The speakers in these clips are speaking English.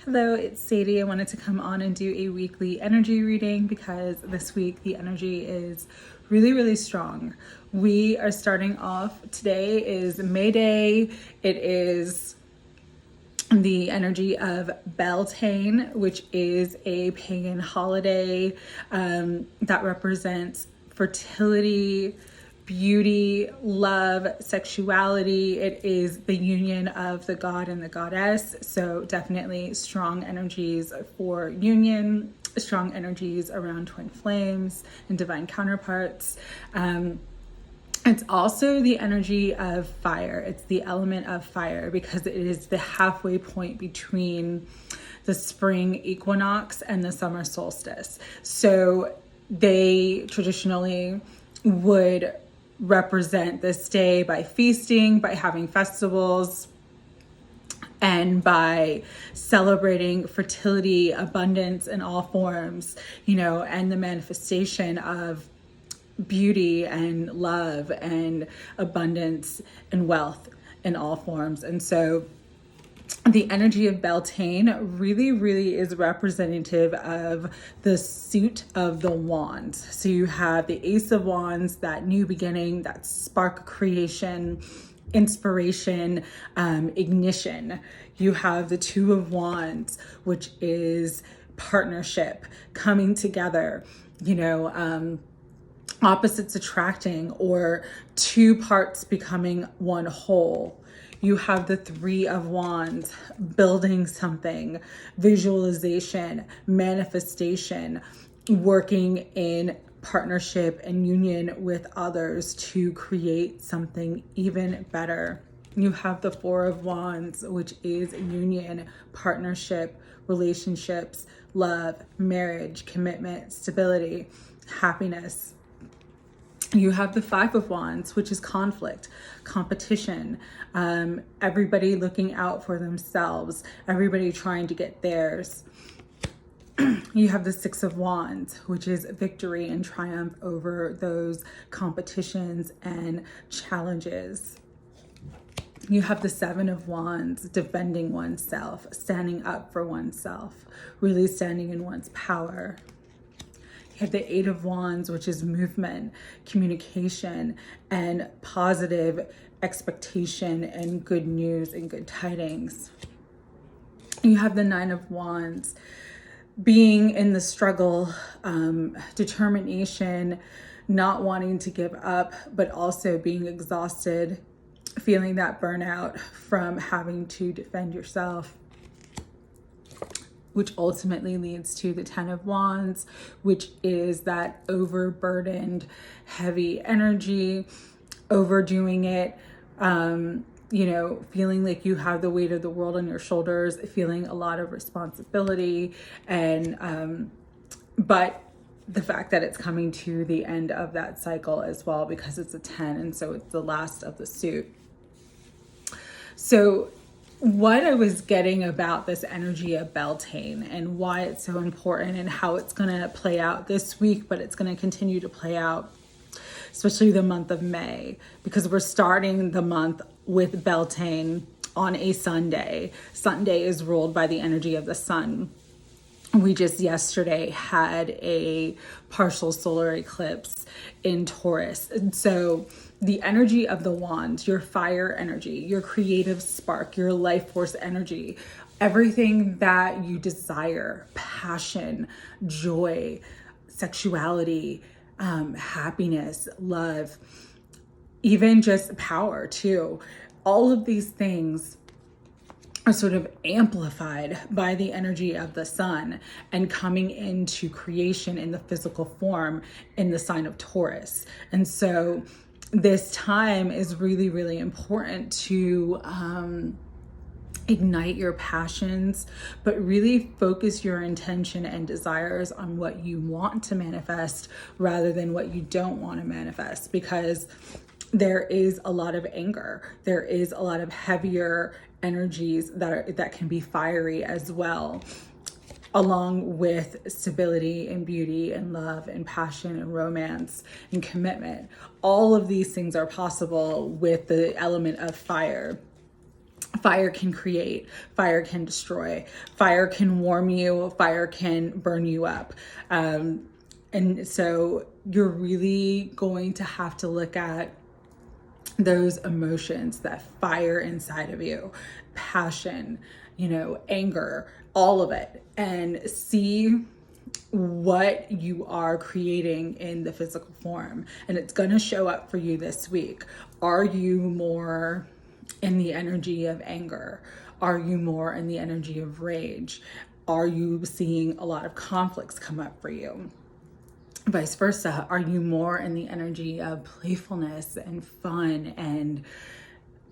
Hello, it's Sadie. I wanted to come on and do a weekly energy reading because this week the energy is really, really strong. We are starting off, today is May Day. It is the energy of Beltane, which is a pagan holiday that represents fertility, beauty, love, sexuality. It is the union of the god and the goddess. So definitely strong energies for union, strong energies around twin flames and divine counterparts. It's also the energy of fire. It's the element of fire because it is the halfway point between the spring equinox and the summer solstice. So they traditionally would represent this day by feasting, by having festivals, and by celebrating fertility, abundance in all forms, and the manifestation of beauty and love and abundance and wealth in all forms. And so the energy of Beltane really, really is representative of the suit of the wands. So you have the Ace of Wands, that new beginning, that spark of creation, inspiration, ignition. You have the Two of Wands, which is partnership, coming together, opposites attracting, or two parts becoming one whole. You have the Three of Wands, building something, visualization, manifestation, working in partnership and union with others to create something even better. You have the Four of Wands, which is union, partnership, relationships, love, marriage, commitment, stability, happiness. You have the Five of Wands, which is conflict, competition, everybody looking out for themselves, everybody trying to get theirs. You have the Six of Wands, which is victory and triumph over those competitions and challenges. You have the Seven of Wands, defending oneself, standing up for oneself, really standing in one's power. You have the Eight of Wands, which is movement, communication, and positive expectation and good news and good tidings. You have the Nine of Wands, being in the struggle, determination, not wanting to give up, but also being exhausted, feeling that burnout from having to defend yourself, which ultimately leads to the Ten of Wands, which is that overburdened, heavy energy, overdoing it, feeling like you have the weight of the world on your shoulders, feeling a lot of responsibility, and but the fact that it's coming to the end of that cycle as well, because it's a 10, and so it's the last of the suit. So what I was getting about this energy of Beltane and why it's so important and how it's going to play out this week, but it's going to continue to play out, especially the month of May, because we're starting the month with Beltane on a Sunday. Sunday is ruled by the energy of the sun. We just yesterday had a partial solar eclipse in Taurus. And so the energy of the wand, your fire energy, your creative spark, your life force energy, everything that you desire, passion, joy, sexuality, happiness, love, even just power too. All of these things are sort of amplified by the energy of the sun and coming into creation in the physical form in the sign of Taurus. And so this time is really, really important to ignite your passions, but really focus your intention and desires on what you want to manifest rather than what you don't want to manifest, because there is a lot of anger. There is a lot of heavier energies that can be fiery as well, along with stability and beauty and love and passion and romance and commitment. All of these things are possible with the element of fire. Fire can create, fire can destroy, fire can warm you, fire can burn you up. And so you're really going to have to look at those emotions, that fire inside of you, passion, anger, all of it, and see what you are creating in the physical form. And it's going to show up for you this week. Are you more in the energy of anger? Are you more in the energy of rage? Are you seeing a lot of conflicts come up for you? Vice versa, are you more in the energy of playfulness and fun and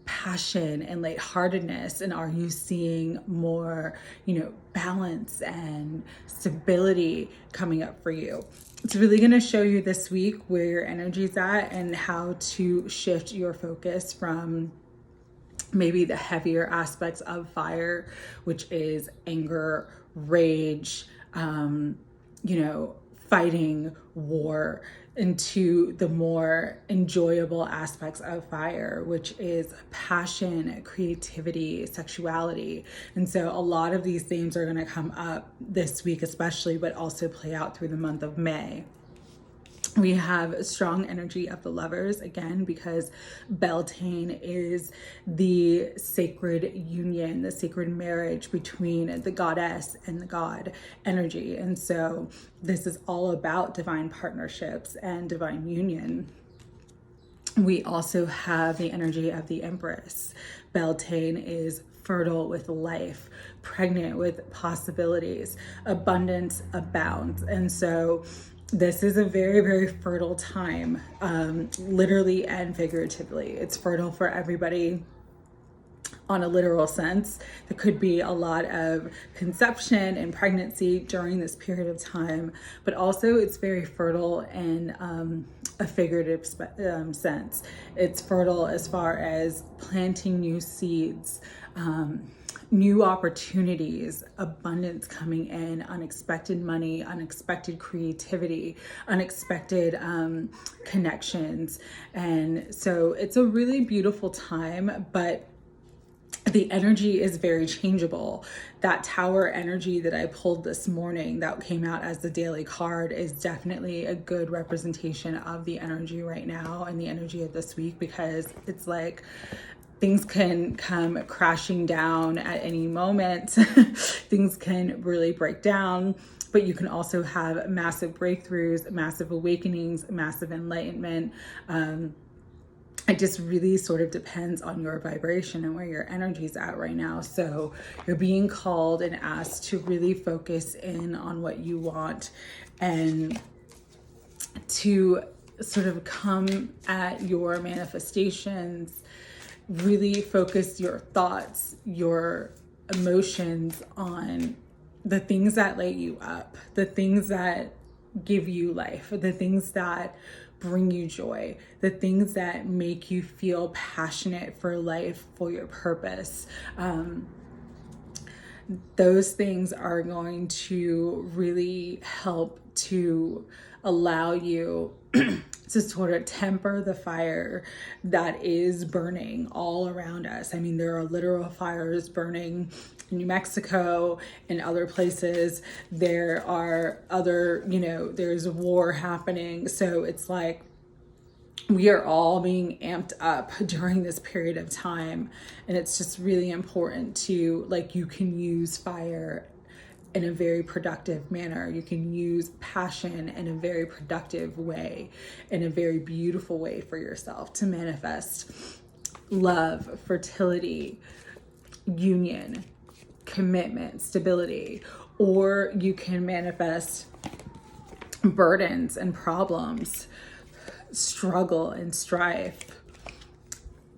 passion and lightheartedness? And are you seeing more, balance and stability coming up for you? It's really going to show you this week where your energy's at and how to shift your focus from maybe the heavier aspects of fire, which is anger, rage, fighting, war, into the more enjoyable aspects of fire, which is passion, creativity, sexuality. And so a lot of these themes are going to come up this week especially, but also play out through the month of May. We have a strong energy of the Lovers, again, because Beltane is the sacred union, the sacred marriage between the goddess and the god energy. And so this is all about divine partnerships and divine union. We also have the energy of the Empress. Beltane is fertile with life, pregnant with possibilities, abundance abounds. And so this is a very, very fertile time, literally and figuratively. It's fertile for everybody on a literal sense. There could be a lot of conception and pregnancy during this period of time, but also it's very fertile in a figurative sense. It's fertile as far as planting new seeds, new opportunities, abundance coming in, unexpected money, unexpected creativity, unexpected connections. And so it's a really beautiful time, but the energy is very changeable. That Tower energy that I pulled this morning that came out as the daily card is definitely a good representation of the energy right now and the energy of this week, because it's like things can come crashing down at any moment. Things can really break down, but you can also have massive breakthroughs, massive awakenings, massive enlightenment. It just really sort of depends on your vibration and where your energy's at right now. So you're being called and asked to really focus in on what you want and to sort of come at your manifestations, really focus your thoughts, your emotions on the things that light you up, the things that give you life, the things that bring you joy, the things that make you feel passionate for life, for your purpose. Those things are going to really help to allow you to sort of temper the fire that is burning all around us. I mean, there are literal fires burning in New Mexico and other places. There are other, there's war happening. So it's like we are all being amped up during this period of time. And it's just really important to, you can use fire in a very productive manner. You can use passion in a very productive way, in a very beautiful way for yourself to manifest love, fertility, union, commitment, stability. Or you can manifest burdens and problems, struggle and strife,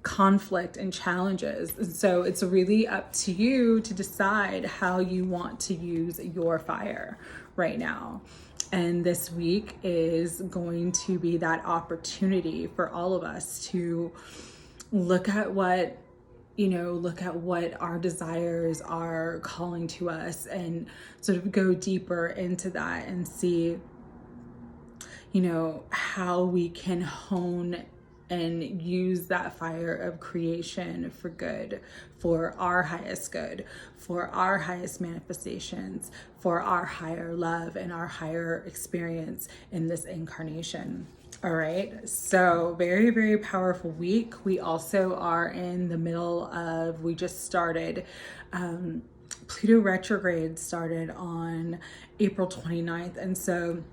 conflict and challenges. And so it's really up to you to decide how you want to use your fire right now. And this week is going to be that opportunity for all of us to look at what our desires are calling to us and sort of go deeper into that and see, how we can hone and use that fire of creation for good, for our highest good, for our highest manifestations, for our higher love and our higher experience in this incarnation. All right, so very, very powerful week. We also are in the middle of, we just started, Pluto retrograde started on April 29th. And so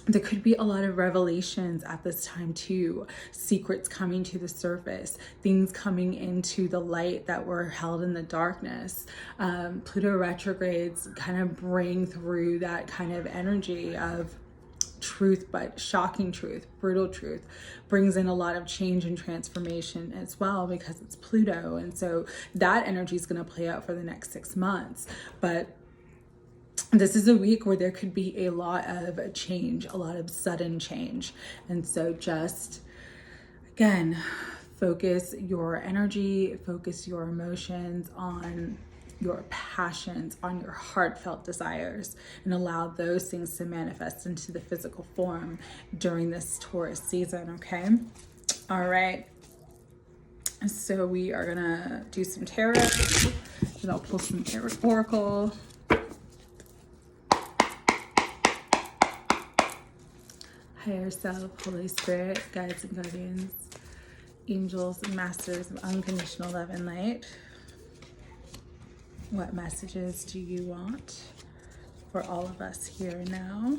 there could be a lot of revelations at this time too, secrets coming to the surface, things coming into the light that were held in the darkness. Pluto retrogrades kind of bring through that kind of energy of truth, but shocking truth, brutal truth, brings in a lot of change and transformation as well, because it's Pluto. And so that energy is going to play out for the next 6 months. But this is a week where there could be a lot of change, a lot of sudden change. And so just, again, focus your energy, focus your emotions on your passions, on your heartfelt desires, and allow those things to manifest into the physical form during this Taurus season, okay? All right. So we are gonna do some tarot, and I'll pull some oracle. Higher self, Holy Spirit, guides and guardians, angels and masters of unconditional love and light. What messages do you want for all of us here and now?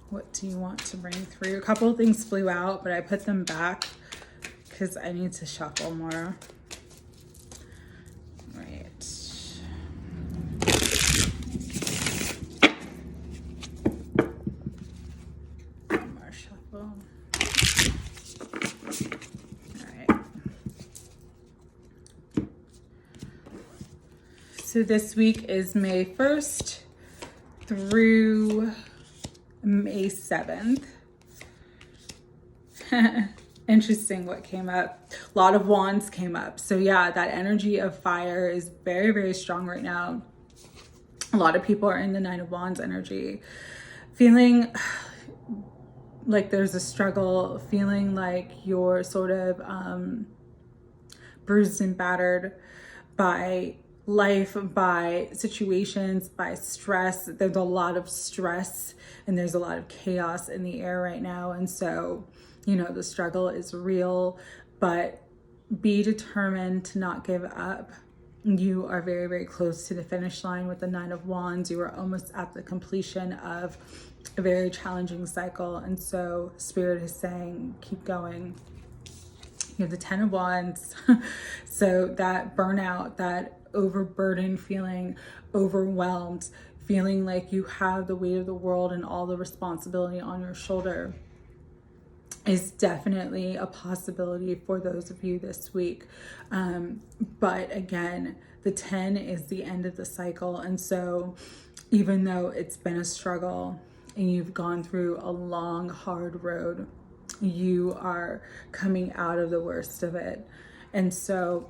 What do you want to bring through? A couple of things flew out, but I put them back because I need to shuffle more. So this week is May 1st through May 7th. Interesting what came up. A lot of wands came up. So yeah, that energy of fire is very, very strong right now. A lot of people are in the 9 of Wands energy, feeling like there's a struggle, feeling like you're sort of bruised and battered by life, by situations, by stress. There's a lot of stress and there's a lot of chaos in the air right now. And so, you know, the struggle is real, but be determined to not give up. You are very, very close to the finish line with the 9 of Wands. You are almost at the completion of a very challenging cycle. And so Spirit is saying, keep going. You have the 10 of Wands. So that burnout, that overburdened feeling, overwhelmed, feeling like you have the weight of the world and all the responsibility on your shoulder is definitely a possibility for those of you this week. But again, the 10 is the end of the cycle. And so even though it's been a struggle and you've gone through a long, hard road, you are coming out of the worst of it. And so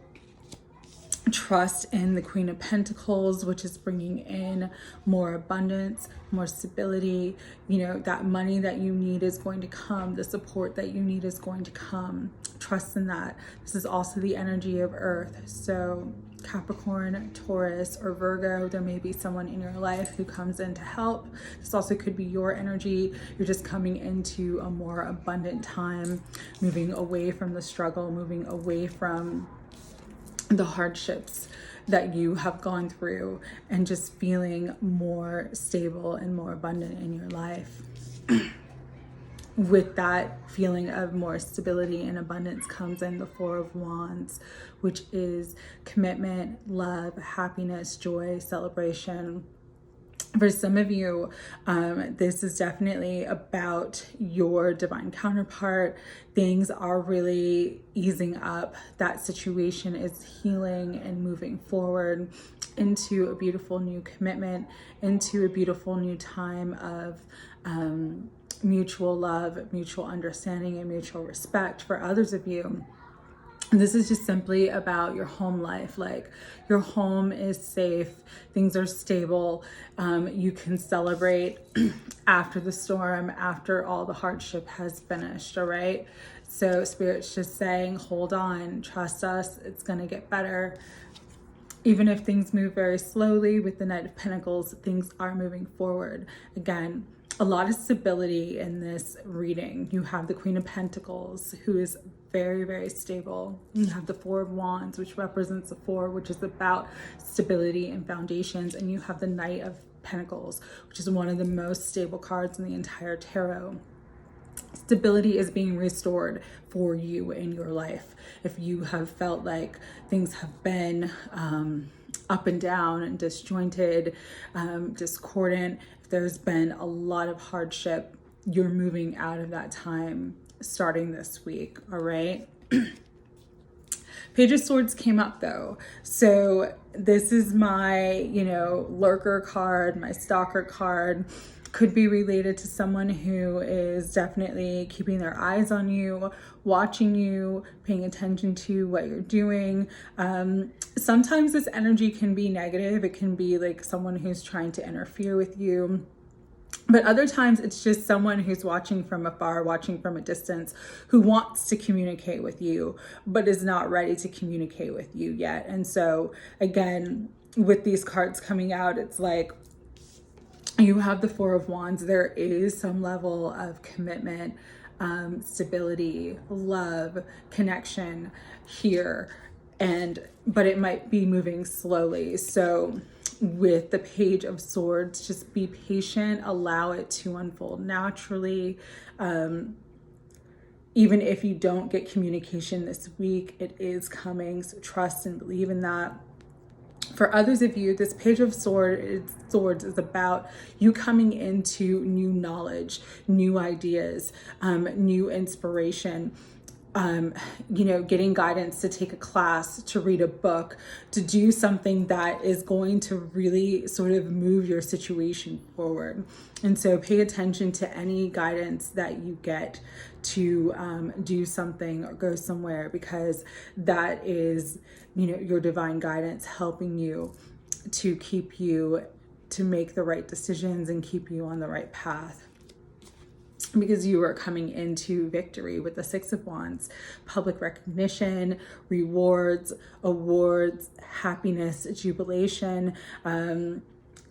trust in the Queen of Pentacles, which is bringing in more abundance, more stability. You know, that money that you need is going to come. The support that you need is going to come. Trust in that. This is also the energy of Earth. So Capricorn, Taurus, or Virgo, there may be someone in your life who comes in to help. This also could be your energy. You're just coming into a more abundant time, moving away from the struggle, moving away from the hardships that you have gone through, and just feeling more stable and more abundant in your life. With that feeling of more stability and abundance comes in the 4 of Wands, which is commitment, love, happiness, joy, celebration. For some of you, this is definitely about your divine counterpart. Things are really easing up. That situation is healing and moving forward into a beautiful new commitment, into a beautiful new time of mutual love, mutual understanding, and mutual respect. For others of you, This is just simply about your home life. Like, your home is safe, things are stable, you can celebrate after the storm, after all the hardship has finished, all right? So Spirit's just saying, hold on, trust us, it's gonna get better. Even if things move very slowly with the Knight of Pentacles, things are moving forward. Again, a lot of stability in this reading. You have the Queen of Pentacles, who is very, very stable. You have the Four of Wands, which represents the Four, which is about stability and foundations. And you have the Knight of Pentacles, which is one of the most stable cards in the entire tarot. Stability is being restored for you in your life. If you have felt like things have been up and down and disjointed, discordant, if there's been a lot of hardship, you're moving out of that time starting this week, all right? Page of Swords came up though. So this is my, lurker card, my stalker card. Could be related to someone who is definitely keeping their eyes on you, watching you, paying attention to what you're doing. Sometimes this energy can be negative. It can be like someone who's trying to interfere with you. But other times it's just someone who's watching from afar, watching from a distance, who wants to communicate with you, but is not ready to communicate with you yet. And so again, with these cards coming out, it's like, you have the Four of Wands. There is some level of commitment, stability, love, connection here, but it might be moving slowly. So with the Page of Swords, just be patient, allow it to unfold naturally. Even if you don't get communication this week, it is coming. So trust and believe in that. For others of you, this Page of Swords is about you coming into new knowledge, new ideas, new inspiration, getting guidance to take a class, to read a book, to do something that is going to really sort of move your situation forward. And so pay attention to any guidance that you get to do something or go somewhere, because that is, your divine guidance helping you to keep you to make the right decisions and keep you on the right path. Because you are coming into victory with the Six of Wands, public recognition, rewards, awards, happiness, jubilation,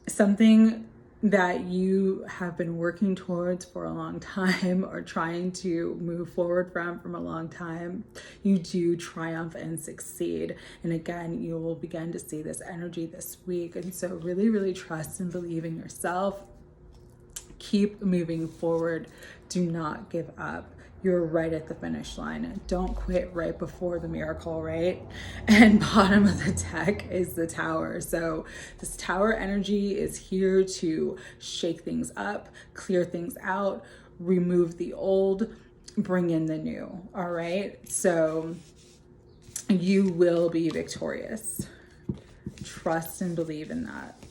something that you have been working towards for a long time or trying to move forward from a long time. You do triumph and succeed. And again, you will begin to see this energy this week. And so really, really trust and believe in yourself. Keep moving forward. Do not give up. You're right at the finish line. Don't quit right before the miracle, right? And bottom of the deck is the Tower. So this Tower energy is here to shake things up, clear things out, remove the old, bring in the new, all right? So you will be victorious. Trust and believe in that.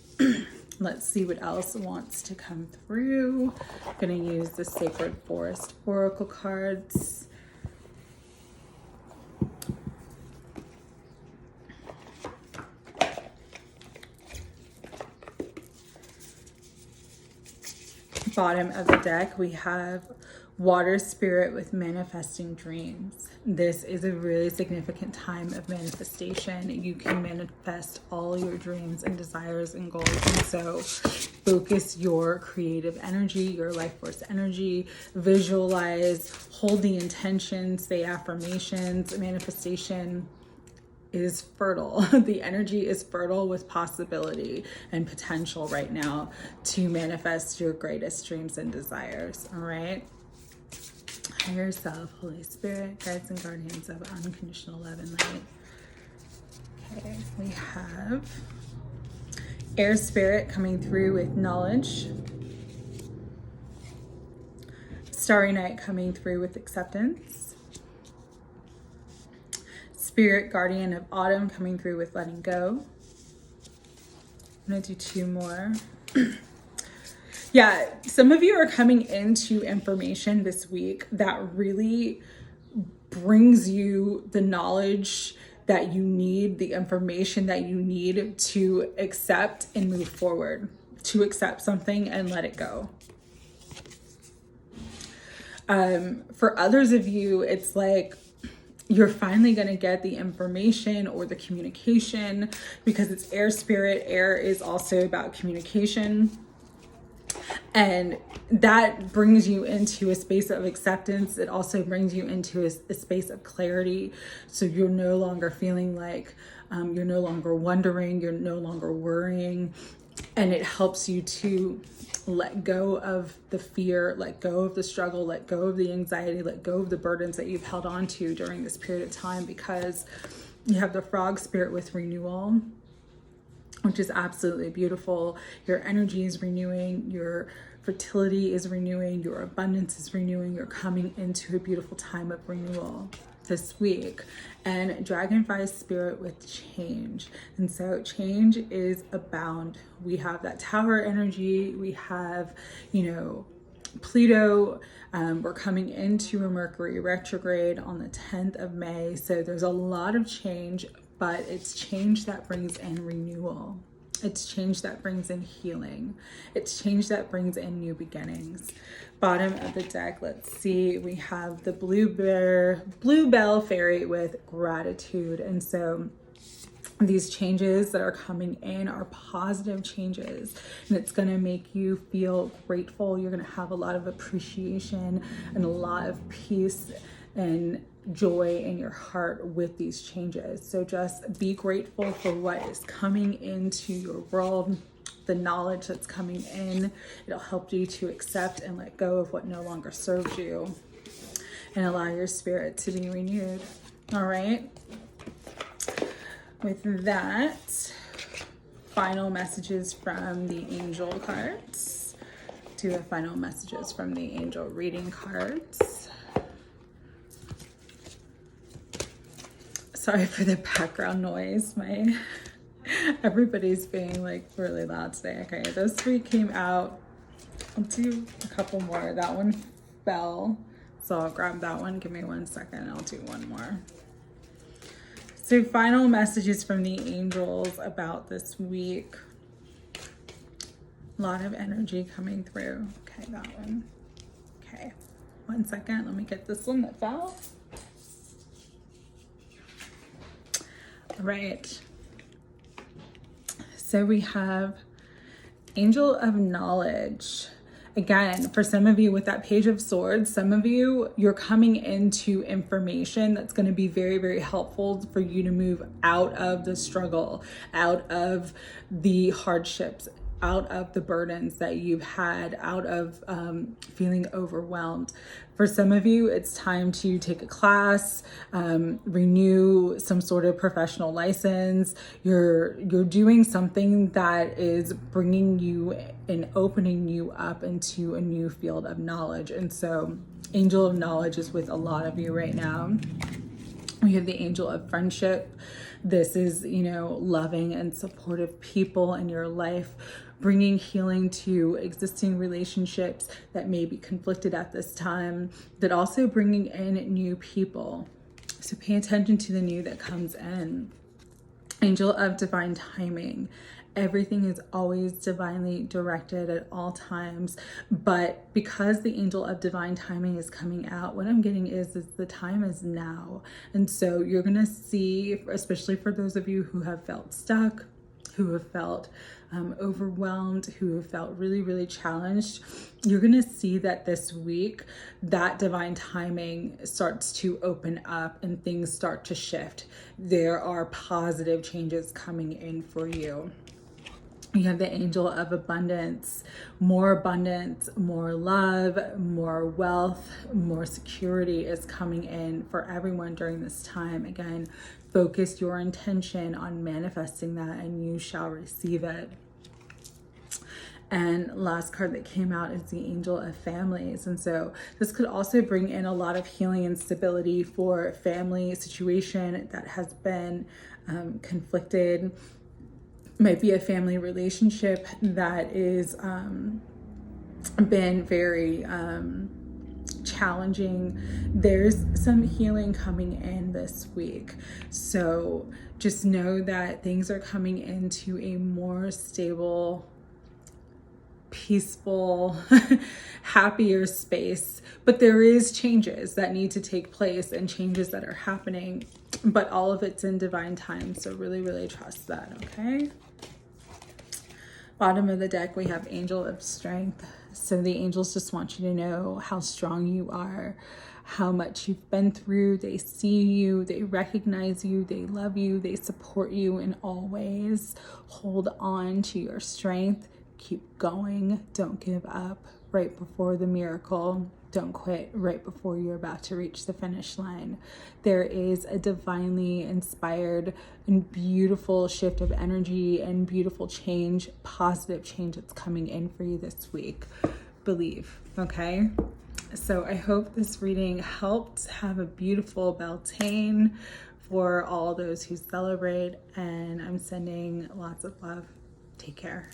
Let's see what else wants to come through. I'm gonna use the Sacred Forest Oracle cards. Bottom of the deck, we have Water Spirit with Manifesting Dreams. This is a really significant time of manifestation. You can manifest all your dreams and desires and goals. And so focus your creative energy, your life force energy, visualize, hold the intention, say affirmations. Manifestation is fertile. The energy is fertile with possibility and potential right now to manifest your greatest dreams and desires. All right. Higher self, Holy Spirit, guides and guardians of unconditional love and light. Okay, we have Air Spirit coming through with knowledge. Starry Night coming through with acceptance. Spirit Guardian of Autumn coming through with letting go. I'm gonna do two more. Yeah, some of you are coming into information this week that really brings you the knowledge that you need, the information that you need to accept and move forward, to accept something and let it go. For others of you, it's like you're finally going to get the information or the communication, because it's air spirit. Air is also about communication. And that brings you into a space of acceptance. It also brings you into a space of clarity. So you're no longer feeling like you're no longer wondering, you're no longer worrying. And it helps you to let go of the fear, let go of the struggle, let go of the anxiety, let go of the burdens that you've held on to during this period of time, because you have the frog spirit with renewal, which is absolutely beautiful. Your energy is renewing, your fertility is renewing, your abundance is renewing. You're coming into a beautiful time of renewal this week. And dragonfly spirit with change. And so change is abound. We have that tower energy. We have, Pluto. We're coming into a Mercury retrograde on the 10th of May. So there's a lot of change, but it's change that brings in renewal. It's change that brings in healing. It's change that brings in new beginnings. Bottom of the deck, let's see. We have the bluebell fairy with gratitude. And so these changes that are coming in are positive changes, and it's going to make you feel grateful. You're going to have a lot of appreciation and a lot of peace and joy in your heart with these changes. So just be grateful for what is coming into your world, the knowledge that's coming in. It'll help you to accept and let go of what no longer serves you, and allow your spirit to be renewed. All right. With that, final messages from the angel cards. Do the final messages from the angel reading cards. Sorry for the background noise. Everybody's being like really loud today. Okay, those three came out. I'll do a couple more. That one fell, so I'll grab that one. Give me 1 second. I'll do one more. So final messages from the angels about this week. A lot of energy coming through. Okay, that one. Okay, 1 second. Let me get this one that fell. All right. So we have Angel of Knowledge. Again, for some of you with that Page of Swords, some of you, you're coming into information that's going to be very, very helpful for you to move out of the struggle, out of the hardships, out of the burdens that you've had, out of feeling overwhelmed. For some of you, it's time to take a class, renew some sort of professional license. You're doing something that is bringing you and opening you up into a new field of knowledge. And so Angel of Knowledge is with a lot of you right now. We have the Angel of Friendship. This is, loving and supportive people in your life, bringing healing to existing relationships that may be conflicted at this time, but also bringing in new people. So pay attention to the new that comes in. Angel of Divine Timing. Everything is always divinely directed at all times, but because the Angel of Divine Timing is coming out, what I'm getting is the time is now. And so you're going to see, especially for those of you who have felt stuck, who have felt overwhelmed, who have felt really, really challenged, you're going to see that this week, that divine timing starts to open up and things start to shift. There are positive changes coming in for you. You have the Angel of Abundance, more love, more wealth, more security is coming in for everyone during this time. Again, focus your intention on manifesting that and you shall receive it. And last card that came out is the Angel of Families. And so this could also bring in a lot of healing and stability for family situation that has been conflicted. Might be a family relationship that is been very challenging, there's some healing coming in this week. So just know that things are coming into a more stable, peaceful, happier space. But there is changes that need to take place and changes that are happening, but all of it's in divine time. So really, really trust that, okay? Bottom of the deck, we have Angel of Strength. So the angels just want you to know how strong you are, how much you've been through. They see you, they recognize you, they love you, they support you in all ways. Hold on to your strength. Keep going. Don't give up right before the miracle. Don't quit right before you're about to reach the finish line. There is a divinely inspired and beautiful shift of energy and beautiful change, positive change that's coming in for you this week. Believe, okay? So I hope this reading helped. Have a beautiful Beltane for all those who celebrate, and I'm sending lots of love. Take care.